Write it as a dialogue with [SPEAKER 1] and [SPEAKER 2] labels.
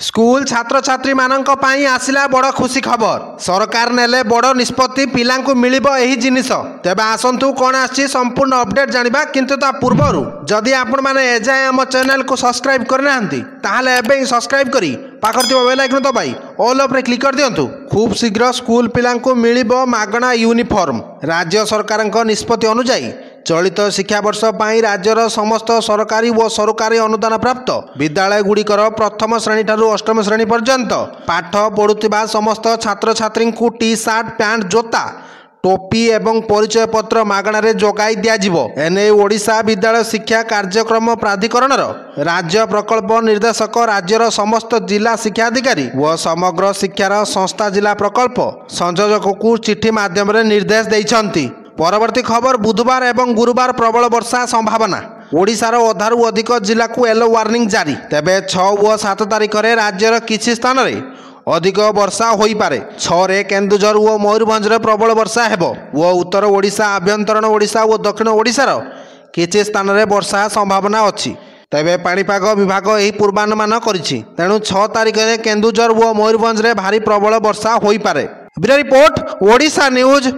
[SPEAKER 1] School छात्र छात्री मानक पई आसिला बड़ खुशी खबर। सरकार नेले बड़ निष्पत्ति पिलांकु मिलिबो एही जिनिस। तेबे आसंतु कोन आछि संपूर्ण अपडेट जानिबा। किंतु ता पूर्वरु जदि आपण माने एजाय हम चैनल को सब्सक्राइब करनाहंती ताहाले एबे ही सब्सक्राइब करी पाखरथिबो बेल आइकन दबाई ऑल ऑफ रे क्लिक कर दियंतु। खूब शीघ्र स्कूल पिलांकु मिलिबो मागणा यूनिफॉर्म। राज्य सरकारक निष्पत्ति अनुसार चलित शिक्षा वर्ष पर राज्यर समस्त सरकारी और सरकारी अनुदान प्राप्त विद्यालय गुड़िकर प्रथम श्रेणी ठारू अष्टम श्रेणी पर्यंत पाठ पढ़ुवा समस्त छात्र छात्री को टी शर्ट पैंट जोता टोपी एवं परिचय पत्र मागणारे जोगाई दियाजिवो। एने ओडिशा विद्यालय शिक्षा कार्यक्रम प्राधिकरण राज्य प्रकल्प निर्देशक राज्यर समस्त जिला शिक्षा अधिकारी व समग्र शिक्षार संस्था जिला प्रकल्प संयोजक को चिठी माध्यम निर्देश देइछंती। परवर्ती खबर बुधवार एवं गुरुवार प्रबल वर्षा संभावना। ओडिशार अधारू अधिक जिला को येलो वार्निंग जारी। तेबे 6 और 7 तारिख में राज्यर किछि स्थान रे अधिक वर्षा होई पारे। 6 रे केन्दुझर और मयूरभंज रे प्रबल वर्षा हेबो व उत्तर ओडिशा आभ्यंतरण ओडिशा और दक्षिण ओडिशार किछि स्थान रे वर्षा संभावना अछि। तेबे पाणीपाग विभाग यही पूर्वानुमान करिछि। तेणु 6 तारिख में केन्दुझर और मयूरभंज रे भारी प्रबल वर्षा होई पारे। Bureau report Odisha news.